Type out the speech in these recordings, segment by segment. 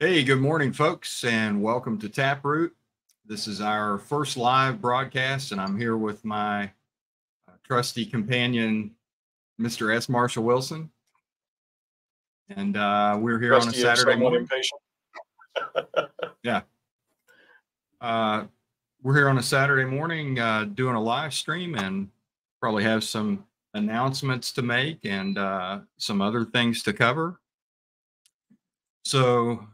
Hey, good morning, folks, and welcome to Taproot. This is our first live broadcast, and I'm here with my trusty companion, Mr. S. Marshall Wilson. And we're here on a Saturday morning. Impatient. Yeah. We're here on a Saturday morning doing a live stream and probably have some announcements to make and some other things to cover. So,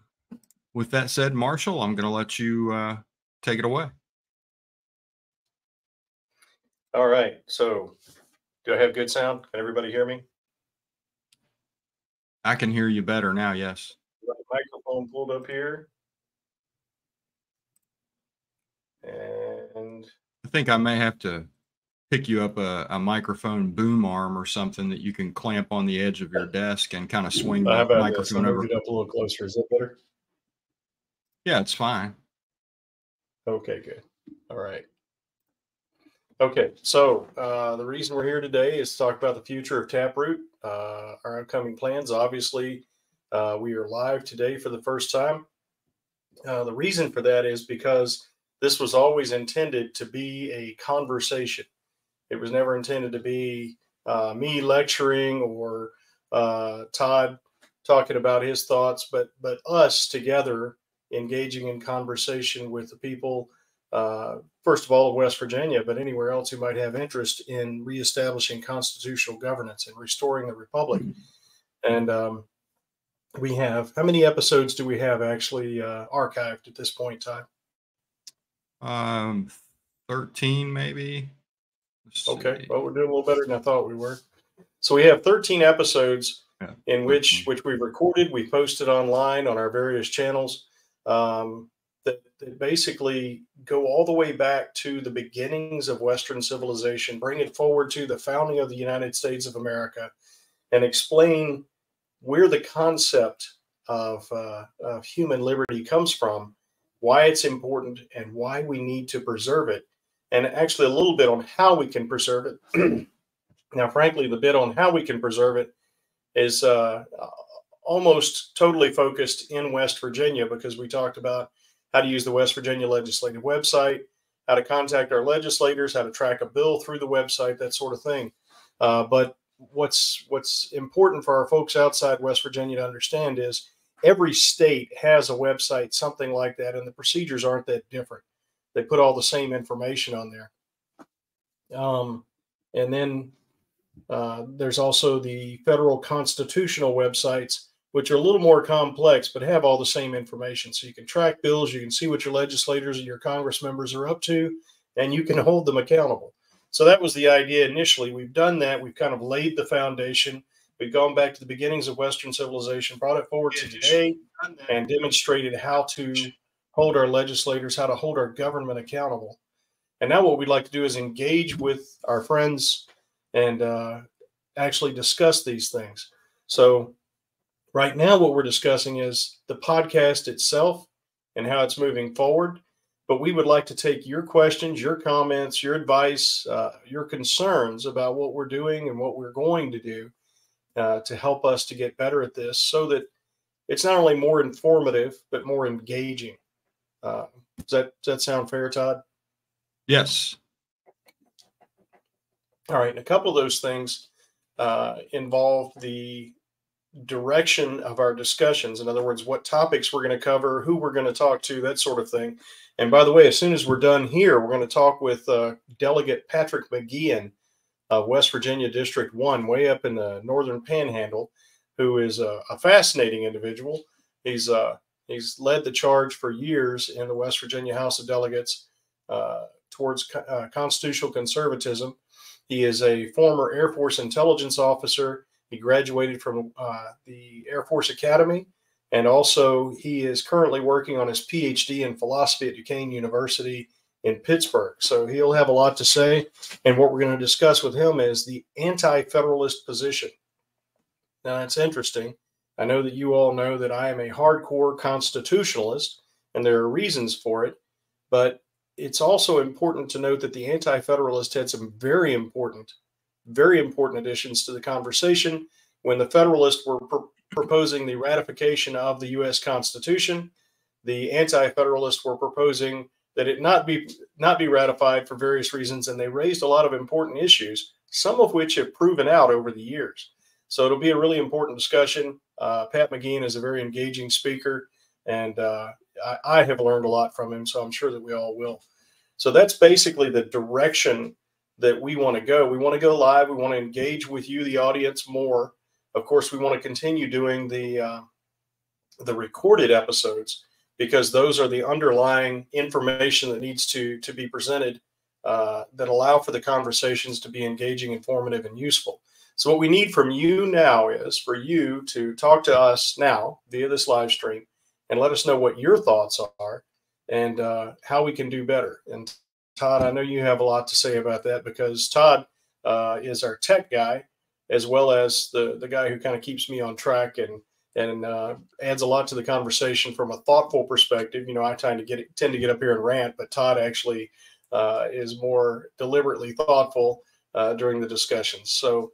with that said, Marshall, I'm going to let you take it away. All right. So, do I have good sound? Can everybody hear me? I can hear you better now, yes. Got the microphone pulled up here. And I think I may have to pick you up a microphone boom arm or something that you can clamp on the edge of your desk and kind of swing the microphone over. Move it up a little closer. Is that better? Yeah, it's fine. Okay, good. All right. Okay, so the reason we're here today is to talk about the future of Taproot, our upcoming plans. Obviously, we are live today for the first time. The reason for that is because this was always intended to be a conversation. It was never intended to be me lecturing or Todd talking about his thoughts, but us together engaging in conversation with the people, first of all, of West Virginia, but anywhere else who might have interest in reestablishing constitutional governance and restoring the republic. And we have, how many episodes do we have actually archived at this point in time? 13 maybe. Okay, well, we're doing a little better than I thought we were. So we have 13 episodes in which we've recorded, we posted online on our various channels that basically go all the way back to the beginnings of Western civilization, bring it forward to the founding of the United States of America, and explain where the concept of human liberty comes from, why it's important, and why we need to preserve it. And actually a little bit on how we can preserve it. Now, frankly, the bit on how we can preserve it is almost totally focused in West Virginia, because we talked about how to use the West Virginia legislative website, how to contact our legislators, how to track a bill through the website, that sort of thing. But what's important for our folks outside West Virginia to understand is every state has a website, something like that, and the procedures aren't that different. They put all the same information on there. And then there's also the federal constitutional websites, which are a little more complex, but have all the same information. So you can track bills, you can see what your legislators and your Congress members are up to, and you can hold them accountable. So that was the idea initially. We've done that. We've kind of laid the foundation. We've gone back to the beginnings of Western civilization, brought it forward to today, and demonstrated how to hold our legislators, how to hold our government accountable. And now what we'd like to do is engage with our friends and actually discuss these things. So right now what we're discussing is the podcast itself and how it's moving forward. But we would like to take your questions, your comments, your advice, your concerns about what we're doing and what we're going to do to help us to get better at this, so that it's not only more informative, but more engaging. Does that sound fair, Todd? Yes. All right. And a couple of those things involve the direction of our discussions. In other words, what topics we're going to cover, who we're going to talk to, that sort of thing. And by the way, as soon as we're done here, we're going to talk with Delegate Patrick McGeehan of West Virginia District 1, way up in the northern panhandle, who is a fascinating individual. He's led the charge for years in the West Virginia House of Delegates towards constitutional conservatism. He is a former Air Force intelligence officer. He graduated from the Air Force Academy, and also he is currently working on his PhD in philosophy at Duquesne University in Pittsburgh. So he'll have a lot to say, and what we're going to discuss with him is the anti-federalist position. Now, it's interesting. I know that you all know that I am a hardcore constitutionalist, and there are reasons for it, but it's also important to note that the anti-federalists had some very important additions to the conversation when the Federalists were proposing the ratification of the U.S. Constitution. The anti-federalists were proposing that it not be ratified for various reasons, and they raised a lot of important issues, some of which have proven out over the years. So it'll be a really important discussion. Pat McGean is a very engaging speaker, and I have learned a lot from him, so I'm sure that we all will. So that's basically the direction that we want to go. We want to go live. We want to engage with you, the audience, more. Of course, we want to continue doing the recorded episodes, because those are the underlying information that needs to be presented that allow for the conversations to be engaging, informative, and useful. So what we need from you now is for you to talk to us now via this live stream and let us know what your thoughts are and how we can do better. And Todd, I know you have a lot to say about that, because Todd is our tech guy, as well as the guy who kind of keeps me on track and adds a lot to the conversation from a thoughtful perspective. You know, I tend to get up here and rant, but Todd actually is more deliberately thoughtful during the discussions. So,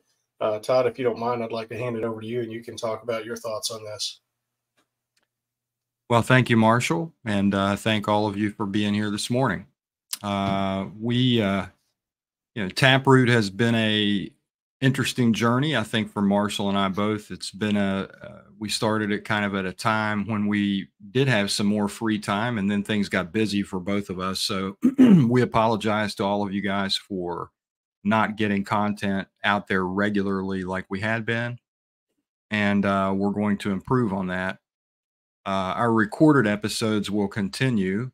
Todd, if you don't mind, I'd like to hand it over to you, and you can talk about your thoughts on this. Well, thank you, Marshall, and thank all of you for being here this morning. Taproot has been a interesting journey, I think, for Marshall and I both. It's been we started it kind of at a time when we did have some more free time, and then things got busy for both of us. So we apologize to all of you guys for not getting content out there regularly like we had been. And we're going to improve on that. Our recorded episodes will continue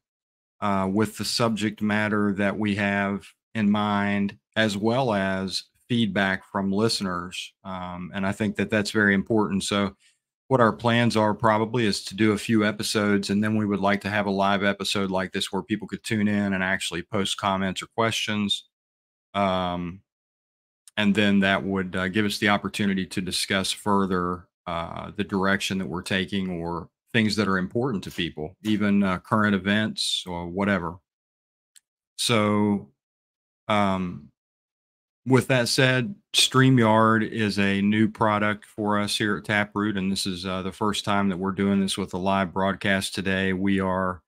with the subject matter that we have in mind, as well as feedback from listeners. And I think that that's very important. So what our plans are probably is to do a few episodes, and then we would like to have a live episode like this where people could tune in and actually post comments or questions. And then that would give us the opportunity to discuss further the direction that we're taking, or things that are important to people, even current events or whatever. So with that said, StreamYard is a new product for us here at Taproot, and this is the first time that we're doing this with a live broadcast today. We are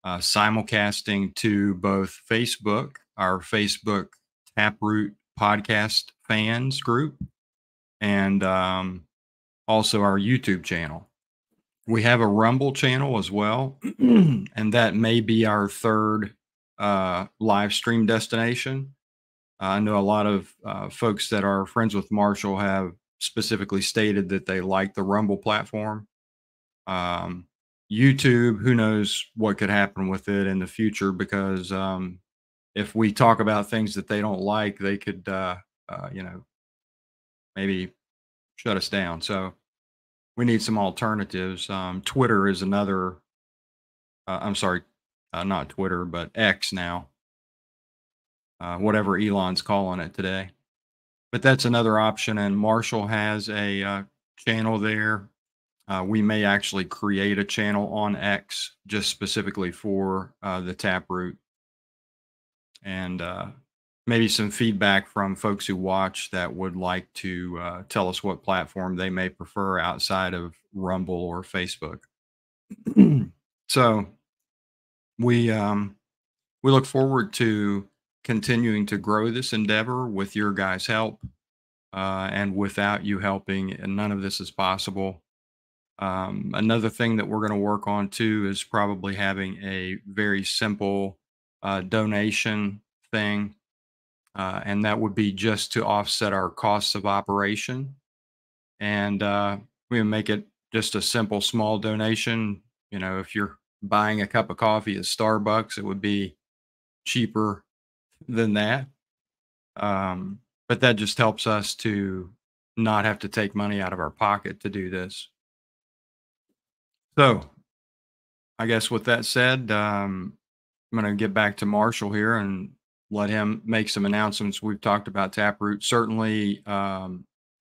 simulcasting to both Facebook, our Facebook Taproot podcast fans group, and also our YouTube channel. We have a Rumble channel as well, and that may be our third live stream destination. I know a lot of folks that are friends with Marshall have specifically stated that they like the Rumble platform. YouTube, who knows what could happen with it in the future, because if we talk about things that they don't like, they could, maybe shut us down. So we need some alternatives. Twitter is another, I'm sorry, not Twitter, but X now, whatever Elon's calling it today. But that's another option. And Marshall has a channel there. We may actually create a channel on X just specifically for the Taproot. And maybe some feedback from folks who watch that would like to tell us what platform they may prefer outside of Rumble or Facebook. So we look forward to continuing to grow this endeavor with your guys' help. And without you helping, and none of this is possible. Another thing that we're going to work on too is probably having a very simple donation thing. And that would be just to offset our costs of operation. And we would make it just a simple, small donation. You know, if you're buying a cup of coffee at Starbucks, it would be cheaper than that. But that just helps us to not have to take money out of our pocket to do this. So I guess with that said, I'm going to get back to Marshall here and let him make some announcements. We've talked about Taproot. Certainly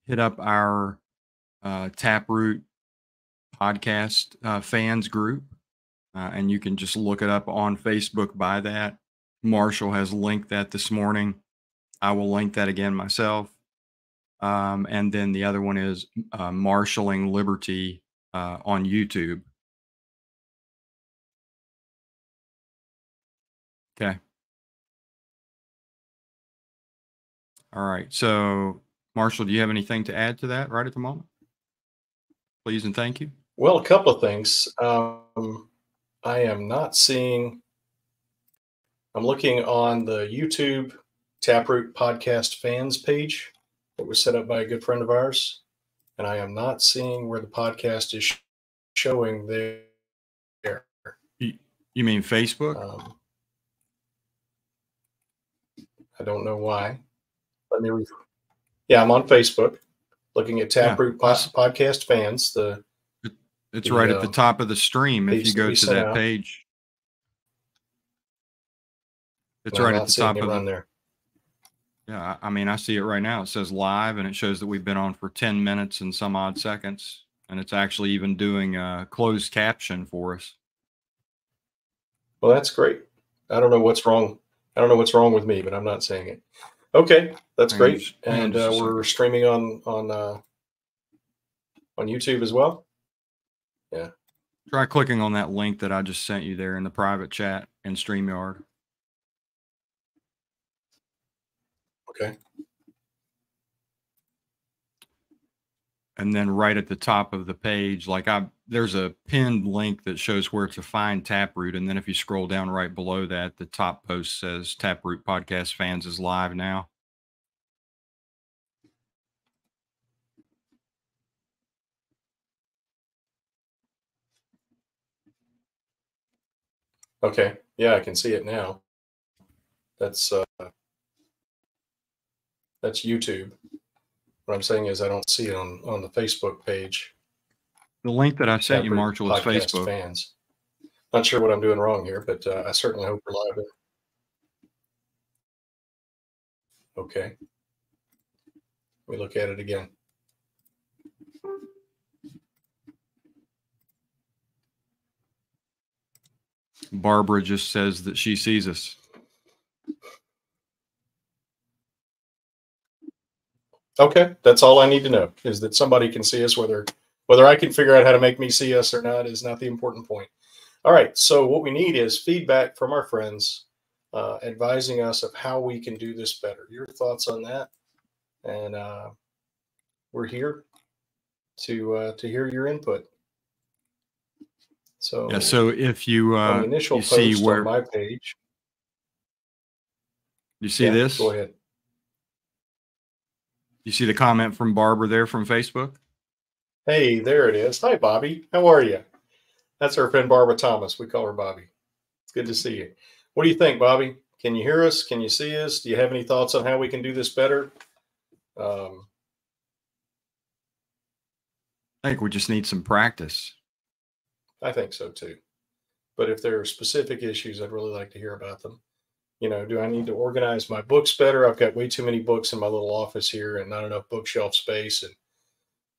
hit up our Taproot podcast fans group, and you can just look it up on Facebook by that. Marshall has linked that this morning. I will link that again myself. And then the other one is Marshalling Liberty on YouTube. Okay. All right. So, Marshall, do you have anything to add to that right at the moment? Please and thank you. Well, a couple of things. I am not seeing. I'm looking on the YouTube Taproot Podcast Fans page that was set up by a good friend of ours, and I am not seeing where the podcast is showing there. You mean Facebook? I don't know why. Let me. Yeah, I'm on Facebook, looking at Taproot Podcast Fans. It's right at the top of the stream. If you go to that page, it's right at the top of it there. Yeah, I mean, I see it right now. It says live, and it shows that we've been on for 10 minutes and some odd seconds, and it's actually even doing a closed caption for us. Well, that's great. I don't know what's wrong. I don't know what's wrong with me, but I'm not saying it. Okay, that's great. And we're streaming on YouTube as well. Yeah. Try clicking on that link that I just sent you there in the private chat in StreamYard. Okay. And then right at the top of the page, there's a pinned link that shows where to find Taproot. And then if you scroll down right below that, the top post says Taproot Podcast Fans is live now. Okay. Yeah, I can see it now. That's YouTube. What I'm saying is I don't see it on the Facebook page. The link that I sent you, Marshall, is Facebook. Fans. Not sure what I'm doing wrong here, but I certainly hope we're live. Okay. Let me look at it again. Barbara just says that she sees us. Okay, that's all I need to know, is that somebody can see us. Whether I can figure out how to make me see us or not is not the important point. All right, so what we need is feedback from our friends, advising us of how we can do this better. Your thoughts on that? And we're here to hear your input. So yeah, so if you on the initial you post see where on my page, you see this? Go ahead. You see the comment from Barbara there from Facebook? Hey, there it is. Hi, Bobby. How are you? That's our friend Barbara Thomas. We call her Bobby. It's good to see you. What do you think, Bobby? Can you hear us? Can you see us? Do you have any thoughts on how we can do this better? I think we just need some practice. I think so too. But if there are specific issues, I'd really like to hear about them. You know, do I need to organize my books better? I've got way too many books in my little office here and not enough bookshelf space. And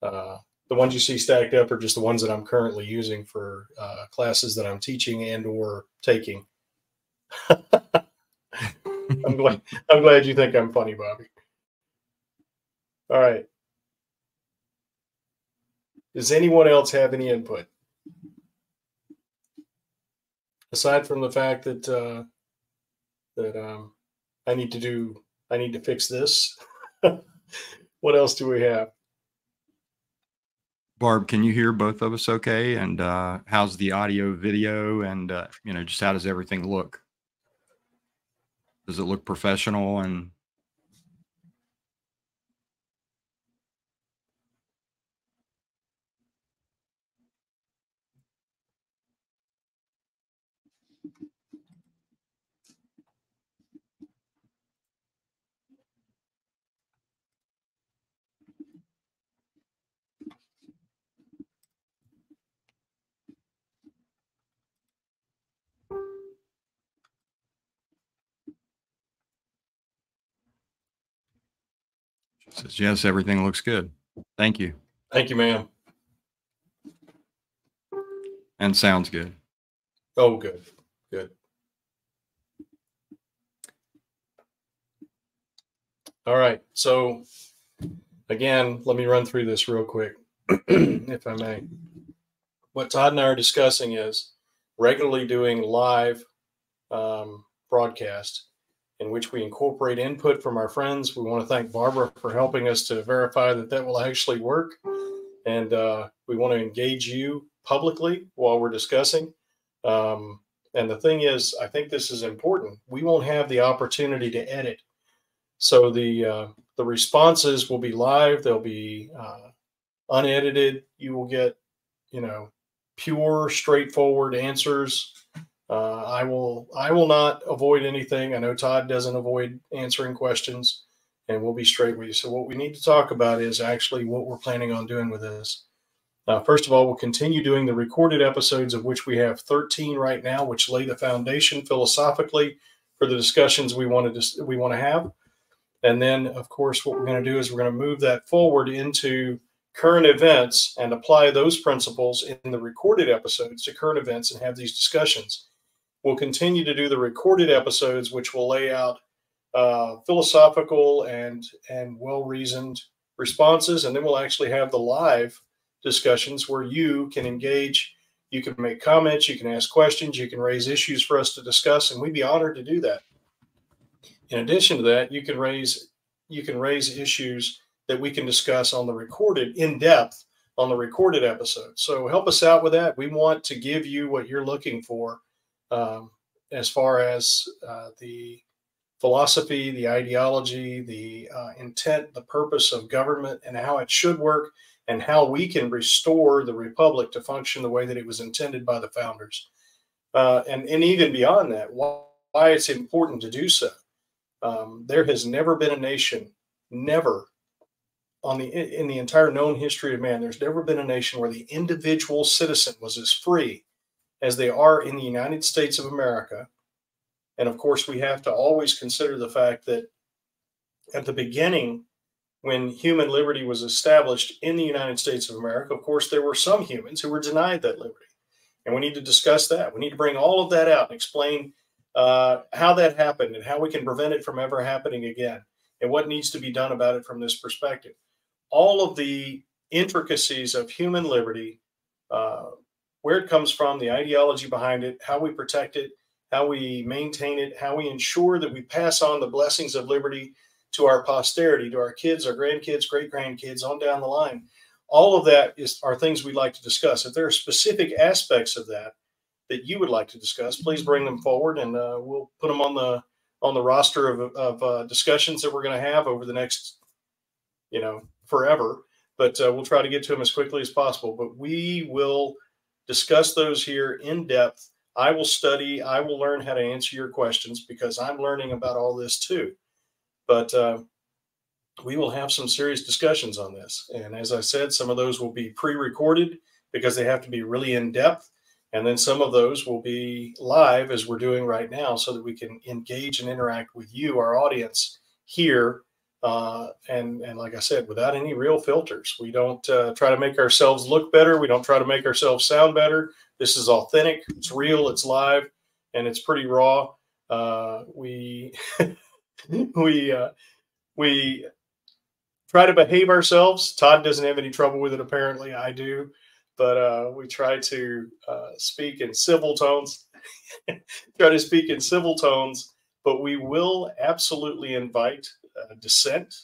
the ones you see stacked up are just the ones that I'm currently using for classes that I'm teaching and or taking. I'm glad you think I'm funny, Bobby. All right. Does anyone else have any input? Aside from the fact that I need to fix this. What else do we have? Barb, can you hear both of us okay? And how's the audio, video, and just how does everything look? Does it look professional? And she says, yes, everything looks good. Thank you. Thank you, ma'am. And sounds good. Oh, good. Good. All right. So again, let me run through this real quick, if I may. What Todd and I are discussing is regularly doing live broadcast in which we incorporate input from our friends. We want to thank Barbara for helping us to verify that that will actually work. And we want to engage you publicly while we're discussing. And the thing is, I think this is important. We won't have the opportunity to edit. So the responses will be live. They'll be unedited. You will get, pure, straightforward answers. I will not avoid anything. I know Todd doesn't avoid answering questions, and we'll be straight with you. So what we need to talk about is actually what we're planning on doing with this. First of all, we'll continue doing the recorded episodes, of which we have 13 right now, which lay the foundation philosophically for the discussions we want to have. And then, of course, what we're going to do is we're going to move that forward into current events and apply those principles in the recorded episodes to current events and have these discussions. We'll continue to do the recorded episodes, which will lay out philosophical and well-reasoned responses. And then we'll actually have the live discussions where you can engage, you can make comments, you can ask questions, you can raise issues for us to discuss, and we'd be honored to do that. In addition to that, you can raise issues that we can discuss on the recorded, in depth on the recorded episode. So help us out with that. We want to give you what you're looking for as far as the philosophy, the ideology, the intent, the purpose of government, and how it should work, and how we can restore the republic to function the way that it was intended by the founders. And even beyond that, why it's important to do so. There has never been a nation, never, in the entire known history of man, there's never been a nation where the individual citizen was as free as they are in the United States of America. And of course, we have to always consider the fact that at the beginning, when human liberty was established in the United States of America, of course, there were some humans who were denied that liberty. And we need to discuss that. We need to bring all of that out and explain how that happened and how we can prevent it from ever happening again and what needs to be done about it from this perspective. All of the intricacies of human liberty, where it comes from, the ideology behind it, how we protect it, how we maintain it, how we ensure that we pass on the blessings of liberty to our posterity, to our kids, our grandkids, great-grandkids, on down the line. All of that are things we'd like to discuss. If there are specific aspects of that you would like to discuss, please bring them forward, and we'll put them on the roster of discussions that we're going to have over the next, forever. But we'll try to get to them as quickly as possible. But we will discuss those here in depth. I will study. I will learn how to answer your questions because I'm learning about all this too. But we will have some serious discussions on this. And as I said, some of those will be pre-recorded because they have to be really in depth. And then some of those will be live as we're doing right now so that we can engage and interact with you, our audience here. And like I said, without any real filters. We don't try to make ourselves look better. We don't try to make ourselves sound better. This is authentic. It's real. It's live. And it's pretty raw. We try to behave ourselves. Todd doesn't have any trouble with it. Apparently I do. But we try to speak in civil tones, but we will absolutely invite dissent,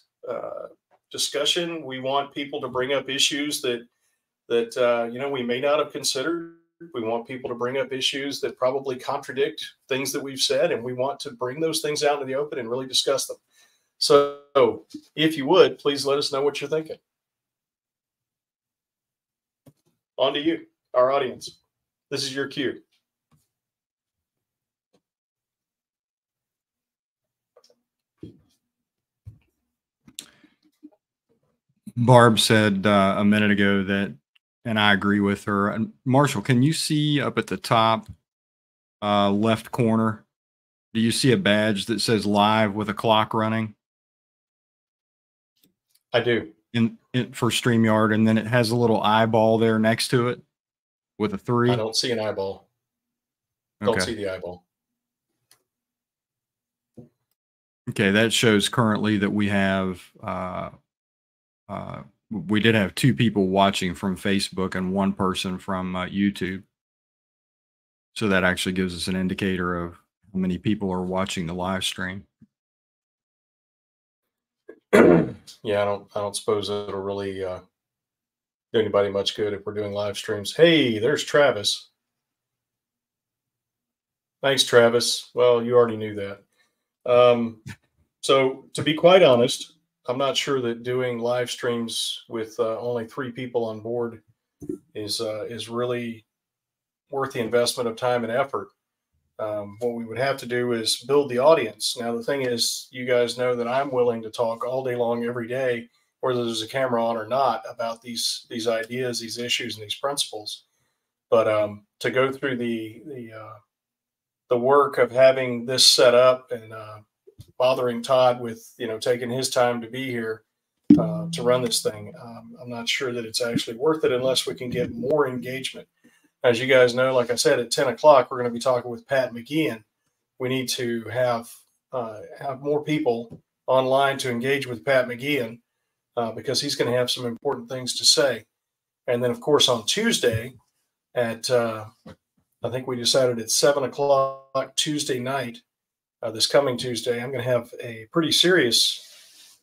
discussion. We want people to bring up issues that we may not have considered. We want people to bring up issues that probably contradict things that we've said, and we want to bring those things out in the open and really discuss them. So if you would, please let us know what you're thinking. On to you, our audience. This is your cue. Barb said a minute ago that, and I agree with her. And Marshall, can you see up at the top left corner? Do you see a badge that says live with a clock running? I do. For StreamYard, and then it has a little eyeball there next to it with a 3. I don't see an eyeball. Okay. Don't see the eyeball. Okay, that shows currently that we have we did have 2 people watching from Facebook and 1 person from YouTube. So that actually gives us an indicator of how many people are watching the live stream. Yeah, I don't suppose it'll really do anybody much good if we're doing live streams. Hey, there's Travis. Thanks, Travis. Well, you already knew that. So to be quite honest, I'm not sure that doing live streams with only 3 people on board is really worth the investment of time and effort. What we would have to do is build the audience. Now, the thing is, you guys know that I'm willing to talk all day long, every day, whether there's a camera on or not, about these ideas, these issues, and these principles. But to go through the work of having this set up and bothering Todd with taking his time to be here to run this thing, I'm not sure that it's actually worth it unless we can get more engagement. As you guys know, like I said, at 10 o'clock, we're going to be talking with Pat McGeehan. We need to have more people online to engage with Pat McGeehan because he's going to have some important things to say. And then, of course, on Tuesday at, I think we decided at 7 o'clock Tuesday night, this coming Tuesday, I'm going to have a pretty serious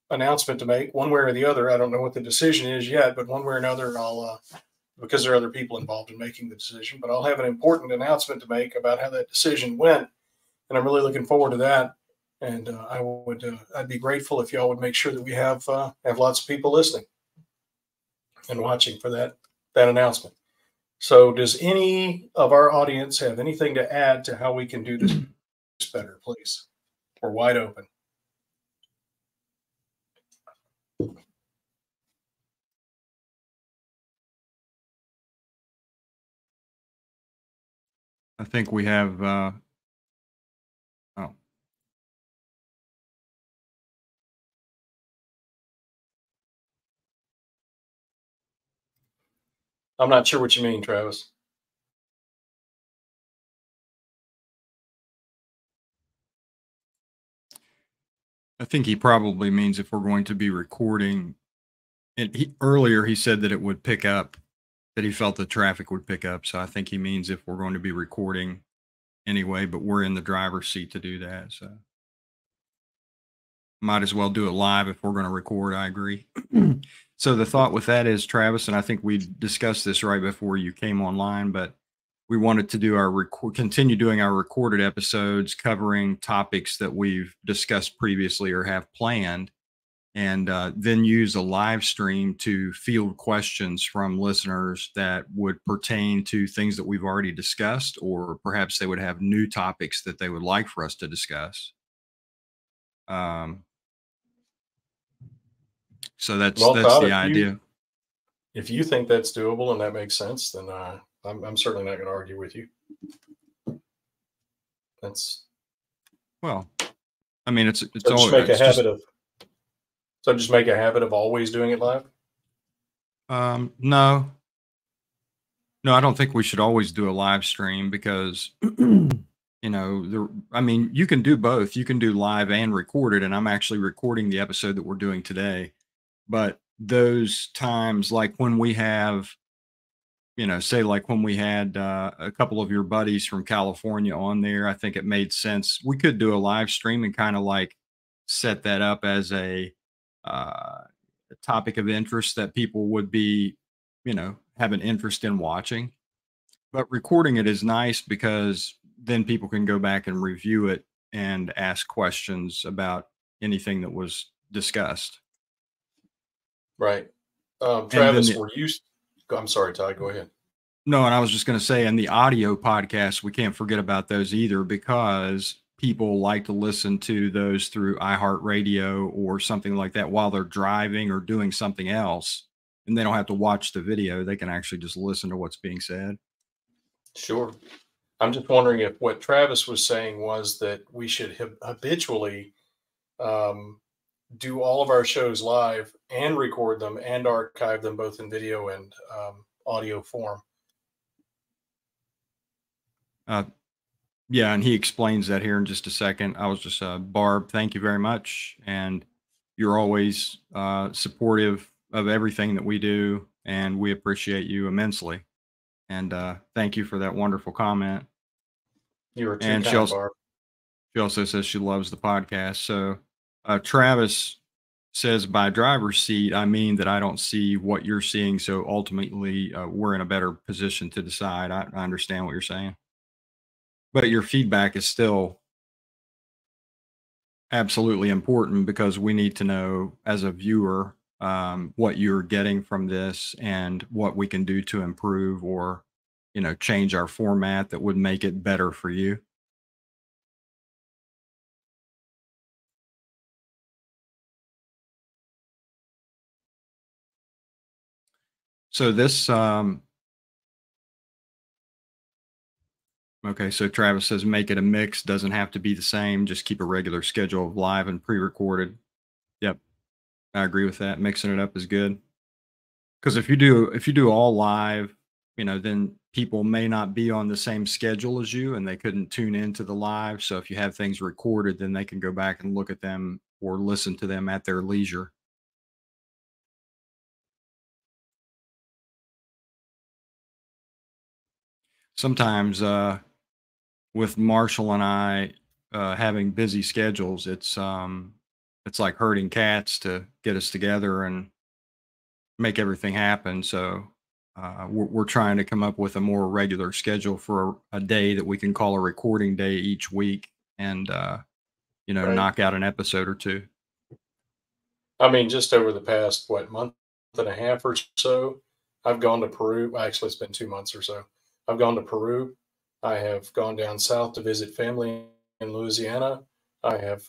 announcement to make, one way or the other. I don't know what the decision is yet, but one way or another, I'll because there are other people involved in making the decision, but I'll have an important announcement to make about how that decision went. And I'm really looking forward to that. And I'd be grateful if y'all would make sure that we have lots of people listening and watching for that announcement. So does any of our audience have anything to add to how we can do this better, please? We're wide open. I think we have, oh, I'm not sure what you mean, Travis. I think he probably means if we're going to be recording. And earlier he said that it would pick up, that he felt the traffic would pick up. So I think he means if we're going to be recording anyway, but we're in the driver's seat to do that. So might as well do it live if we're going to record. I agree. So the thought with that is, Travis, and I think we discussed this right before you came online, but we wanted to do continue doing our recorded episodes covering topics that we've discussed previously or have planned, and then use a live stream to field questions from listeners that would pertain to things that we've already discussed, or perhaps they would have new topics that they would like for us to discuss. So that's Todd, the idea. If you think that's doable and that makes sense, then I'm certainly not going to argue with you. That's well, I mean, it's so just make a habit of. So just make a habit of always doing it live. No, I don't think we should always do a live stream because I mean, you can do both. You can do live and recorded, and I'm actually recording the episode that we're doing today. But those times, like when we have, say like when we had a couple of your buddies from California on there, I think it made sense. We could do a live stream and kind of like set that up as a topic of interest that people would be, have an interest in watching. But recording it is nice because then people can go back and review it and ask questions about anything that was discussed. Right. Travis, I'm sorry, Todd, go ahead. No, and I was just going to say, and the audio podcasts, we can't forget about those either, because people like to listen to those through iHeartRadio or something like that while they're driving or doing something else. And they don't have to watch the video. They can actually just listen to what's being said. Sure. I'm just wondering if what Travis was saying was that we should habitually do all of our shows live and record them and archive them both in video and audio form. Yeah, and he explains that here in just a second. I was just, Barb, thank you very much. And you're always supportive of everything that we do, and we appreciate you immensely. And thank you for that wonderful comment. You are too And kind, Barb. she also says she loves the podcast. So Travis says, by driver's seat, I mean that I don't see what you're seeing. So ultimately, we're in a better position to decide. I understand what you're saying, but your feedback is still absolutely important because we need to know as a viewer what you're getting from this and what we can do to improve or, change our format that would make it better for you. So this, okay, so Travis says make it a mix, doesn't have to be the same, just keep a regular schedule of live and pre-recorded. Yep, I agree with that. Mixing it up is good. Because if you do all live, then people may not be on the same schedule as you and they couldn't tune into the live. So if you have things recorded, then they can go back and look at them or listen to them at their leisure. Sometimes with Marshall and I having busy schedules, it's like herding cats to get us together and make everything happen. So we're trying to come up with a more regular schedule for a day that we can call a recording day each week, and Right. knock out an episode or two. I mean, just over the past, what, month and a half or so, I've gone to Peru. Actually, it's been 2 months or so. I've gone to Peru. I have gone down south to visit family in Louisiana. I have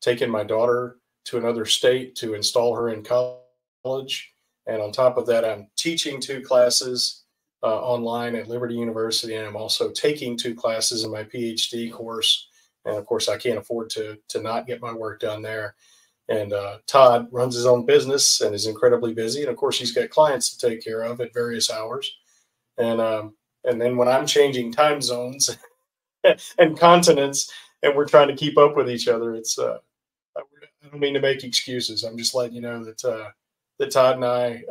taken my daughter to another state to install her in college. And on top of that, I'm teaching 2 classes online at Liberty University. And I'm also taking 2 classes in my PhD course. And of course, I can't afford to not get my work done there. And Todd runs his own business and is incredibly busy. And of course, he's got clients to take care of at various hours. And then when I'm changing time zones and continents, and we're trying to keep up with each other, I don't mean to make excuses. I'm just letting you know that Todd and I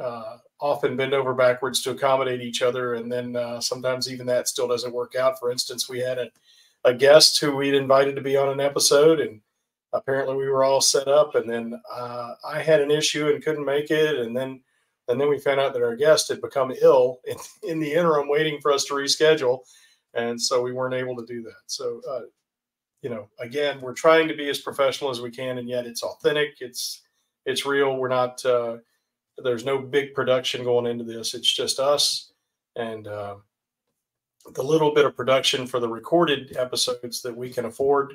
often bend over backwards to accommodate each other, and then sometimes even that still doesn't work out. For instance, we had a guest who we'd invited to be on an episode, and apparently we were all set up, and then I had an issue and couldn't make it, and then we found out that our guest had become ill in the interim, waiting for us to reschedule, and so we weren't able to do that. So again, we're trying to be as professional as we can, and yet it's authentic. It's real. We're not. There's no big production going into this. It's just us and the little bit of production for the recorded episodes that we can afford,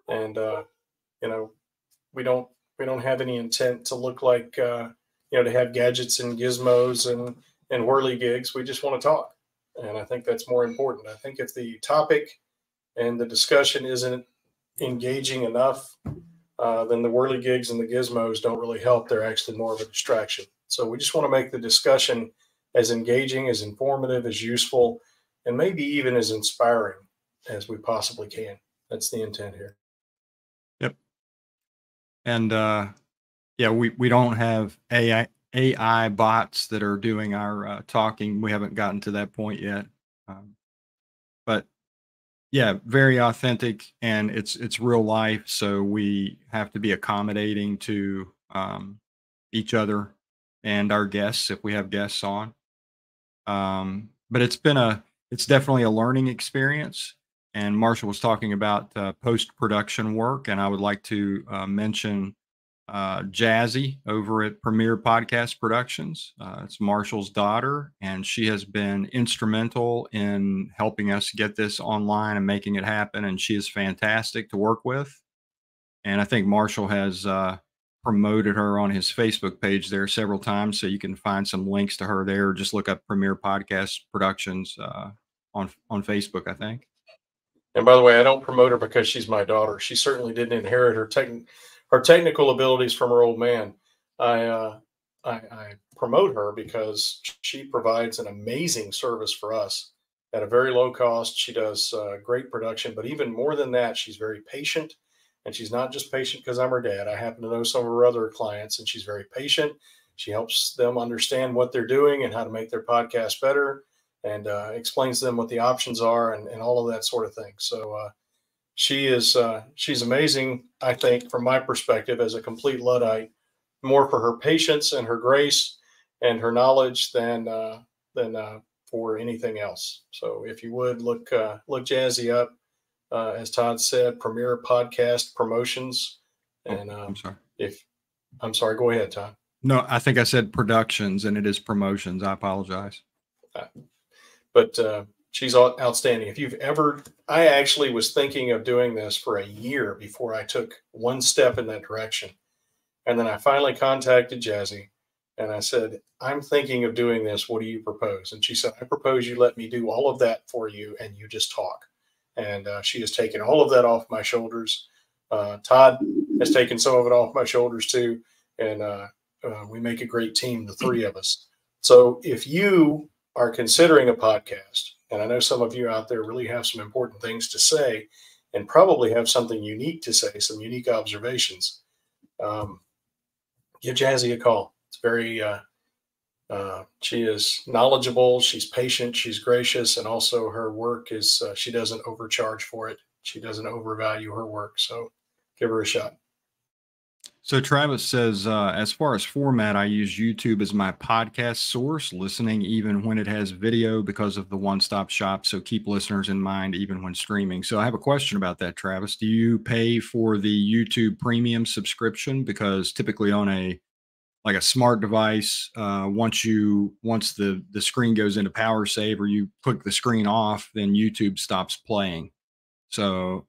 and you know we don't have any intent to look like to have gadgets and gizmos and whirly-gigs. We just want to talk, and I think that's more important. I think if the topic and the discussion isn't engaging enough, then the whirly-gigs and the gizmos don't really help. They're actually more of a distraction. So we just want to make the discussion as engaging, as informative, as useful, and maybe even as inspiring as we possibly can. That's the intent here. Yep. And yeah, we don't have AI bots that are doing our talking. We haven't gotten to that point yet. But yeah, very authentic, and it's real life. So we have to be accommodating to each other and our guests if we have guests on. But it's definitely a learning experience. And Marshall was talking about post production work, and I would like to mention Jazzy over at Premier Podcast Productions. It's Marshall's daughter, and she has been instrumental in helping us get this online and making it happen. And she is fantastic to work with. And I think Marshall has promoted her on his Facebook page there several times, so you can find some links to her there. Just look up Premier Podcast Productions on Facebook, I think. And by the way, I don't promote her because she's my daughter. She certainly didn't inherit her technical abilities from her old man. I promote her because she provides an amazing service for us at a very low cost. She does great production, but even more than that, she's very patient. And she's not just patient because I'm her dad. I happen to know some of her other clients, and she's very patient. She helps them understand what they're doing and how to make their podcast better, and explains to them what the options are, and all of that sort of thing. So she's amazing, I think, from my perspective, as a complete Luddite, more for her patience and her grace and her knowledge than for anything else. So if you would look Jazzy up, as Todd said, Premier Podcast Promotions. And I'm sorry. I'm sorry, go ahead, Todd. No, I think I said productions, and it is promotions. I apologize. But she's outstanding. I actually was thinking of doing this for a year before I took one step in that direction. And then I finally contacted Jazzy and I said, I'm thinking of doing this. What do you propose? And she said, I propose you let me do all of that for you and you just talk. And she has taken all of that off my shoulders. Todd has taken some of it off my shoulders too. And we make a great team, the three of us. So if you are considering a podcast, and I know some of you out there really have some important things to say and probably have something unique to say, some unique observations, give Jazzy a call. It's very, she is knowledgeable, she's patient, she's gracious, and also her work is, she doesn't overcharge for it. She doesn't overvalue her work. So give her a shot. So Travis says, as far as format, I use YouTube as my podcast source, listening even when it has video because of the one-stop shop. So keep listeners in mind even when streaming. So I have a question about that, Travis. Do you pay for the YouTube Premium subscription? Because typically on a smart device, once the screen goes into power save or you click the screen off, then YouTube stops playing. So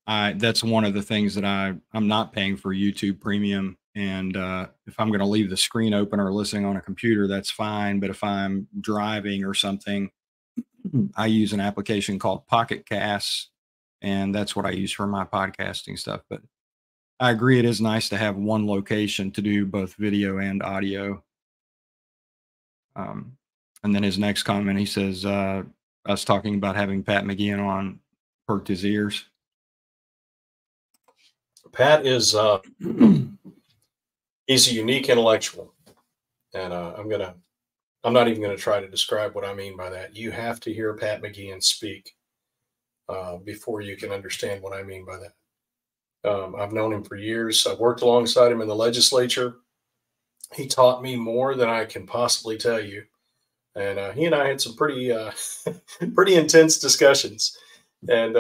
that's one of the things that I'm not paying for YouTube Premium. And if I'm going to leave the screen open or listening on a computer, that's fine. But if I'm driving or something, I use an application called Pocket Casts, and that's what I use for my podcasting stuff. But I agree, it is nice to have one location to do both video and audio. And then his next comment, he says, us talking about having Pat McGeehan on perked his ears. Pat is he's a unique intellectual, and I'm not even gonna try to describe what I mean by that. You have to hear Pat McGeehan speak before you can understand what I mean by that. I've known him for years. I've worked alongside him in the legislature. He taught me more than I can possibly tell you, and he and I had some pretty pretty intense discussions. And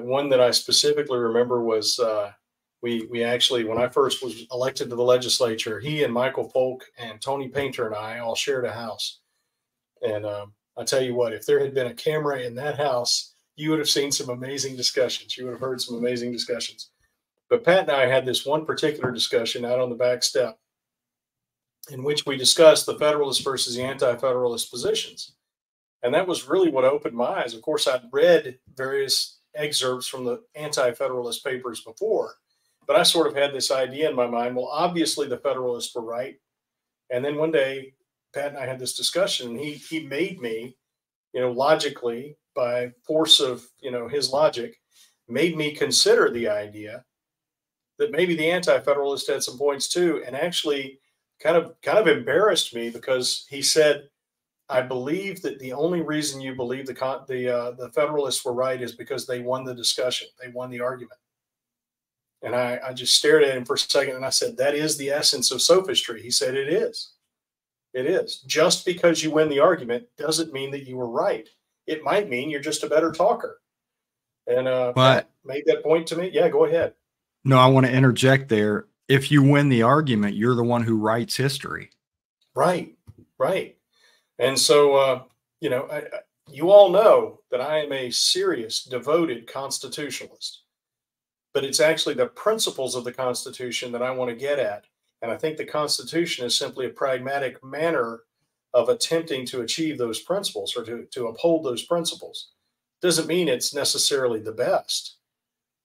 one that I specifically remember was. We actually, when I first was elected to the legislature, he and Michael Folk and Tony Painter and I all shared a house. And I tell you what, if there had been a camera in that house, you would have seen some amazing discussions. You would have heard some amazing discussions. But Pat and I had this one particular discussion out on the back step in which we discussed the Federalist versus the Anti-Federalist positions. And that was really what opened my eyes. Of course, I'd read various excerpts from the Anti-Federalist papers before, but I sort of had this idea in my mind, well, obviously the Federalists were right. And then one day, Pat and I had this discussion, and he made me, logically, by force of, his logic, made me consider the idea that maybe the Anti-Federalists had some points too, and actually kind of embarrassed me because he said, I believe that the only reason you believe the Federalists were right is because they won the discussion. They won the argument. And I just stared at him for a second and I said, that is the essence of sophistry. He said, it is. It is. Just because you win the argument doesn't mean that you were right. It might mean you're just a better talker. And Pat made that point to me. Yeah, go ahead. No, I want to interject there. If you win the argument, you're the one who writes history. Right, right. And so, you all know that I am a serious, devoted constitutionalist. But it's actually the principles of the Constitution that I want to get at. And I think the Constitution is simply a pragmatic manner of attempting to achieve those principles or to uphold those principles. Doesn't mean it's necessarily the best.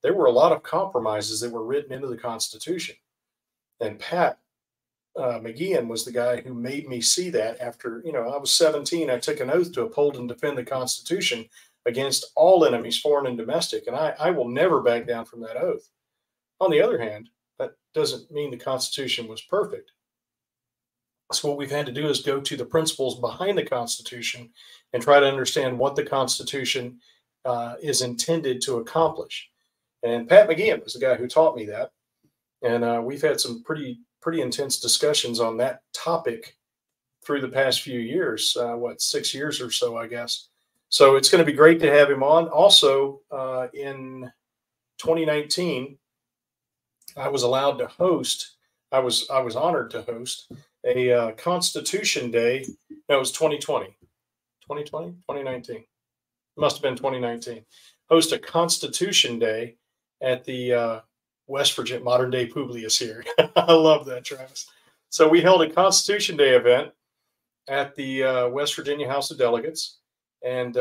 There were a lot of compromises that were written into the Constitution. And Pat McGeehan was the guy who made me see that after, I was 17. I took an oath to uphold and defend the Constitution. against all enemies, foreign and domestic. And I will never back down from that oath. On the other hand, that doesn't mean the Constitution was perfect. So what we've had to do is go to the principles behind the Constitution and try to understand what the Constitution is intended to accomplish. And Pat McGeehan was the guy who taught me that. And we've had some pretty intense discussions on that topic through the past few years, 6 years or so, I guess. So it's going to be great to have him on. Also, in 2019, I was allowed to host. I was honored to host a Constitution Day. No, it was 2020. 2020? 2019. It must have been 2019. Host a Constitution Day at the West Virginia, modern day Publius here. I love that, Travis. So we held a Constitution Day event at the West Virginia House of Delegates, and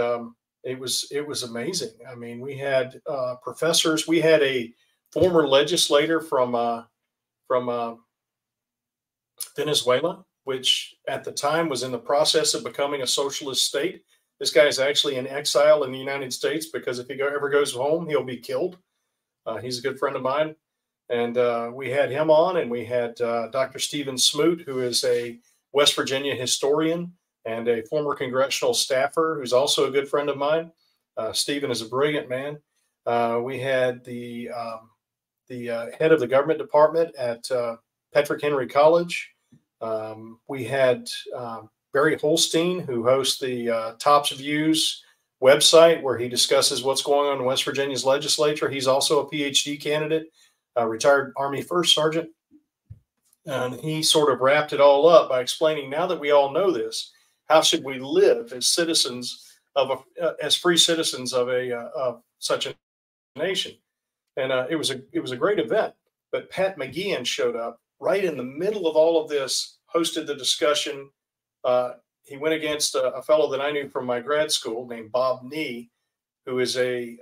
it was amazing. I mean, we had professors. We had a former legislator from Venezuela, which at the time was in the process of becoming a socialist state. This guy is actually in exile in the United States because if he ever goes home, he'll be killed. He's a good friend of mine. And we had him on, and we had Dr. Stephen Smoot, who is a West Virginia historian and a former congressional staffer who's also a good friend of mine. Stephen is a brilliant man. We had the head of the government department at Patrick Henry College. We had Barry Holstein, who hosts the Tops Views website, where he discusses what's going on in West Virginia's legislature. He's also a PhD candidate, a retired Army First Sergeant. And he sort of wrapped it all up by explaining, now that we all know this, how should we live as citizens as free citizens of such a nation? And it was a great event. But Pat McGeehan showed up right in the middle of all of this, hosted the discussion. He went against a fellow that I knew from my grad school named Bob Nee, who is a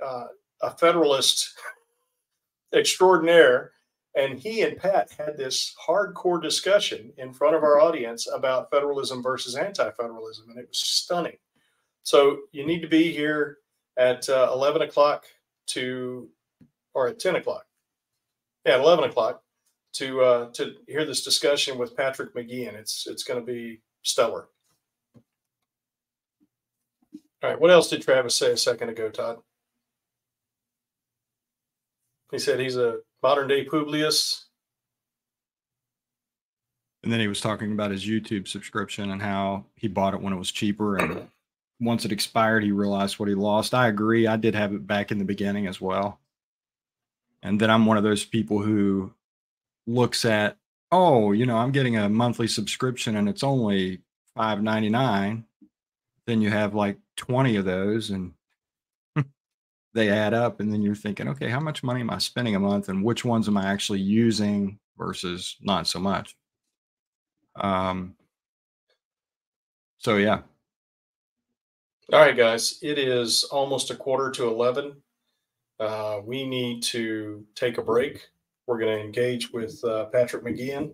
Federalist extraordinaire. And he and Pat had this hardcore discussion in front of our audience about federalism versus anti-federalism, and it was stunning. So you need to be here at 11 o'clock or at 10 o'clock. Yeah, 11 o'clock to hear this discussion with Patrick McGeehan. It's going to be stellar. All right, what else did Travis say a second ago, Todd? He said he's a modern day Publius. And then he was talking about his YouTube subscription and how he bought it when it was cheaper. And once it expired, he realized what he lost. I agree. I did have it back in the beginning as well. And then I'm one of those people who looks at, oh, I'm getting a monthly subscription and it's only $5.99. Then you have like 20 of those and they add up, and then you're thinking, okay, how much money am I spending a month, and which ones am I actually using versus not so much? So yeah. All right, guys, it is almost 10:45. We need to take a break. We're going to engage with Patrick McGeehan,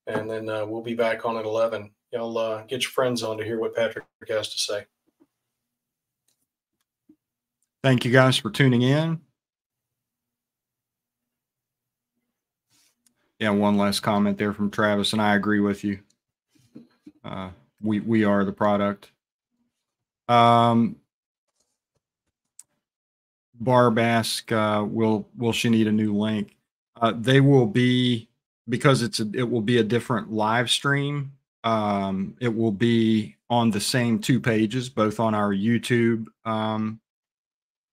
and then we'll be back on at 11. Y'all get your friends on to hear what Patrick has to say. Thank you guys for tuning in. Yeah, one last comment there from Travis, and I agree with you. We are the product. Barb asked, will she need a new link? They will be, because it will be a different live stream. It will be on the same two pages, both on our YouTube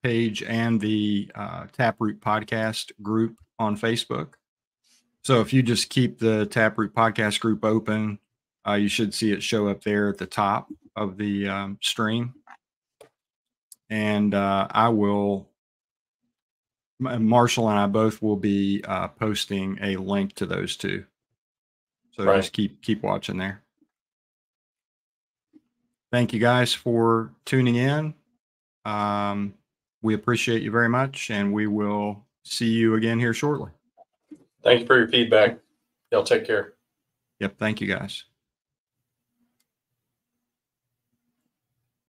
page and the Taproot podcast group on Facebook. So if you just keep the Taproot podcast group open, you should see it show up there at the top of the stream. And Marshall and I both will be posting a link to those two. So right. Just keep watching there. Thank you guys for tuning in. We appreciate you very much, and we will see you again here shortly. Thank you for your feedback. Y'all take care. Yep. Thank you guys.